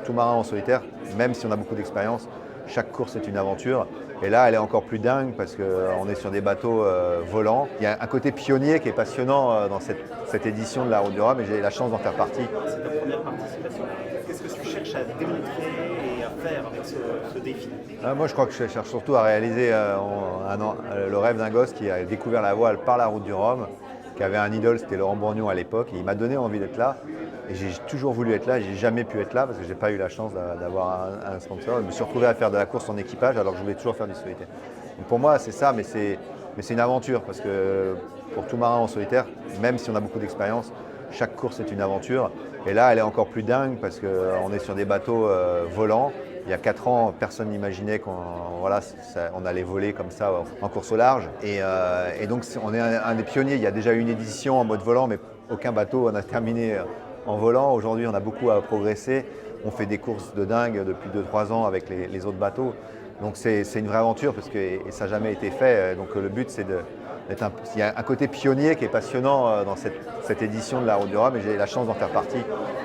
tout marin en solitaire, même si on a beaucoup d'expérience, chaque course est une aventure. Et là, elle est encore plus dingue parce qu'on est sur des bateaux volants. Il y a un côté pionnier qui est passionnant dans cette édition de la Route du Rhum et j'ai la chance d'en faire partie. C'est ta première participation. Qu'est-ce que tu cherches à démontrer et à faire avec ce défi? Moi, je crois que je cherche surtout à réaliser le rêve d'un gosse qui a découvert la voile par la Route du Rhum, qui avait un idole, c'était Laurent Bourgnon à l'époque, et il m'a donné envie d'être là. Et j'ai toujours voulu être là, j'ai jamais pu être là parce que j'ai pas eu la chance d'avoir un sponsor. Je me suis retrouvé à faire de la course en équipage alors que je voulais toujours faire du solitaire. Donc pour moi, c'est ça, mais c'est une aventure parce que pour tout marin en solitaire, même si on a beaucoup d'expérience, chaque course est une aventure. Et là, elle est encore plus dingue parce qu'on est sur des bateaux volants. Il y a 4 ans, personne n'imaginait qu'on allait voler comme ça en course au large. Et donc, on est un des pionniers. Il y a déjà eu une édition en mode volant, mais aucun bateau n'a terminé en volant. Aujourd'hui, on a beaucoup à progresser. On fait des courses de dingue depuis 2-3 ans avec les autres bateaux. Donc, c'est une vraie aventure parce que ça n'a jamais été fait. Donc, le but, c'est il y a un côté pionnier qui est passionnant dans cette édition de la Route du Rhum et j'ai la chance d'en faire partie.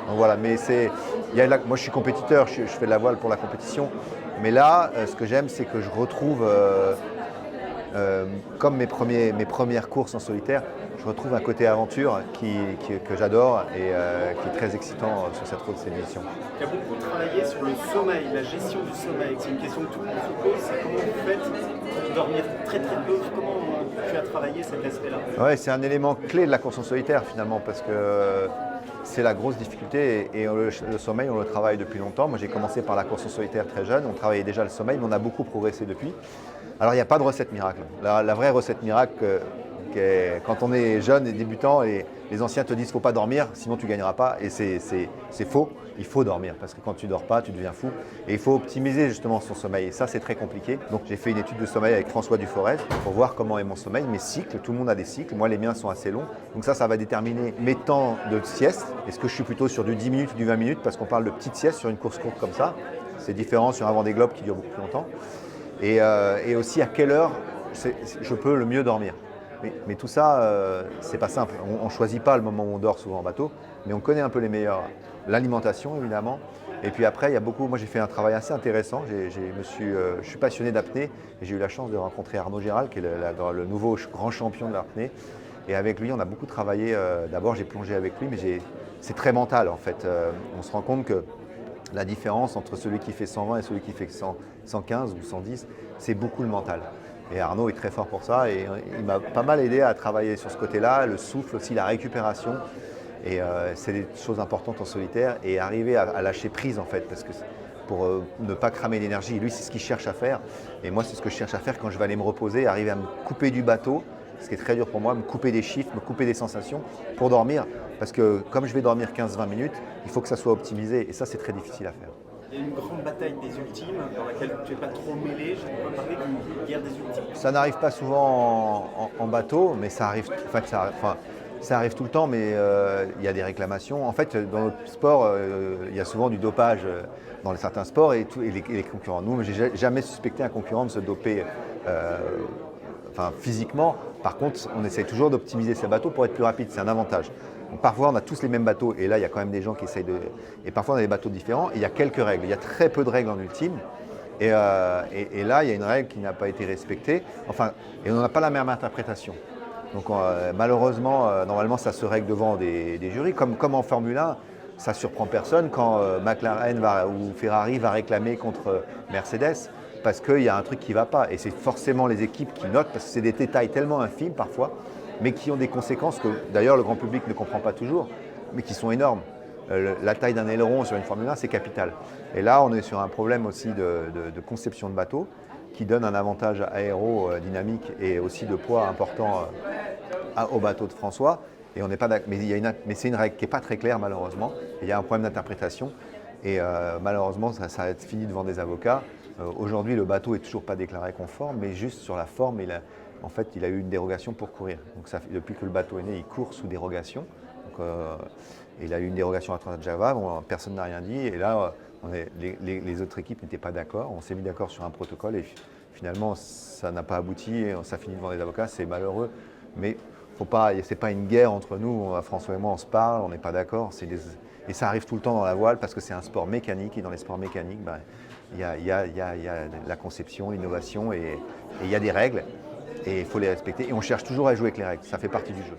Donc voilà, mais moi je suis compétiteur, je fais de la voile pour la compétition. Mais là, ce que j'aime, c'est que je retrouve, comme mes premières courses en solitaire, je retrouve un côté aventure que j'adore et qui est très excitant sur cette édition. Tu as beaucoup travaillé sur le sommeil, la gestion du sommeil. C'est une question que tout le monde se pose, c'est comment vous faites pour dormir très très peu. Comment tu as travaillé cet aspect-là? Ouais, c'est un élément clé de la course en solitaire finalement parce que c'est la grosse difficulté et le sommeil, on le travaille depuis longtemps. Moi, j'ai commencé par la course en solitaire très jeune, on travaillait déjà le sommeil, mais on a beaucoup progressé depuis. Alors, il n'y a pas de recette miracle. La vraie recette miracle, quand on est jeune et débutant, et les anciens te disent qu'il ne faut pas dormir, sinon tu ne gagneras pas. Et c'est faux, il faut dormir parce que quand tu ne dors pas, tu deviens fou. Et il faut optimiser justement son sommeil. Et ça, c'est très compliqué. Donc, j'ai fait une étude de sommeil avec François Duforez pour voir comment est mon sommeil, mes cycles. Tout le monde a des cycles. Moi, les miens sont assez longs. Donc ça va déterminer mes temps de sieste. Est-ce que je suis plutôt sur du 10 minutes ou du 20 minutes parce qu'on parle de petite sieste sur une course courte comme ça. C'est différent sur un Vendée Globe qui dure beaucoup plus longtemps. Et aussi à quelle heure je peux le mieux dormir. Mais tout ça, c'est pas simple. On ne choisit pas le moment où on dort souvent en bateau, mais on connaît un peu les meilleurs. L'alimentation, évidemment. Et puis après, il y a beaucoup. Moi, j'ai fait un travail assez intéressant. Je suis passionné d'apnée et j'ai eu la chance de rencontrer Arnaud Géral, qui est le nouveau grand champion de l'apnée. Et avec lui, on a beaucoup travaillé. D'abord, j'ai plongé avec lui, mais c'est très mental en fait. On se rend compte que la différence entre celui qui fait 120 et celui qui fait 115 ou 110, c'est beaucoup le mental. Et Arnaud est très fort pour ça et il m'a pas mal aidé à travailler sur ce côté-là, le souffle aussi, la récupération. Et c'est des choses importantes en solitaire et arriver à lâcher prise en fait, parce que pour ne pas cramer d'énergie. Lui, c'est ce qu'il cherche à faire. Et moi, c'est ce que je cherche à faire quand je vais aller me reposer, arriver à me couper du bateau, ce qui est très dur pour moi, me couper des chiffres, me couper des sensations pour dormir. Parce que comme je vais dormir 15-20 minutes, il faut que ça soit optimisé et ça, c'est très difficile à faire. Il y a une grande bataille des ultimes dans laquelle tu n'es pas trop mêlé. Je ne peux pas parler d'une guerre des ultimes. Ça n'arrive pas souvent en bateau, mais ça arrive, ça arrive tout le temps, mais il y a des réclamations. En fait, dans notre sport, il y a souvent du dopage dans certains sports et les concurrents. Nous, j'ai jamais suspecté un concurrent de se doper physiquement. Par contre, on essaye toujours d'optimiser ces bateaux pour être plus rapide. C'est un avantage. Donc, parfois, on a tous les mêmes bateaux et là, il y a quand même des gens qui essayent de. Et parfois, on a des bateaux différents. Et il y a quelques règles. Il y a très peu de règles en ultime. Et là, il y a une règle qui n'a pas été respectée. Et on n'a pas la même interprétation. Donc, malheureusement, normalement, ça se règle devant des jurys. Comme en Formule 1, ça ne surprend personne quand McLaren ou Ferrari va réclamer contre Mercedes parce qu'il y a un truc qui ne va pas. Et c'est forcément les équipes qui notent parce que c'est des détails tellement infimes parfois, mais qui ont des conséquences que d'ailleurs le grand public ne comprend pas toujours, mais qui sont énormes. La taille d'un aileron sur une Formule 1, c'est capital. Et là, on est sur un problème aussi de conception de bateau qui donne un avantage aérodynamique et aussi de poids important au bateau de François. Et on n'est pas mais c'est une règle qui n'est pas très claire malheureusement. Il y a un problème d'interprétation et malheureusement ça va être fini devant des avocats. Aujourd'hui, le bateau n'est toujours pas déclaré conforme, mais juste sur la forme, il a eu une dérogation pour courir. Donc depuis que le bateau est né, il court sous dérogation. Donc, il a eu une dérogation à Transat Java, personne n'a rien dit. Et là, les autres équipes n'étaient pas d'accord. On s'est mis d'accord sur un protocole et finalement, ça n'a pas abouti. Et ça finit devant les avocats, c'est malheureux. Mais ce n'est pas une guerre entre nous. François et moi, on se parle, on n'est pas d'accord. Et ça arrive tout le temps dans la voile parce que c'est un sport mécanique et dans les sports mécaniques, il y a la conception, l'innovation et il y a des règles et il faut les respecter. Et on cherche toujours à jouer avec les règles, ça fait partie du jeu.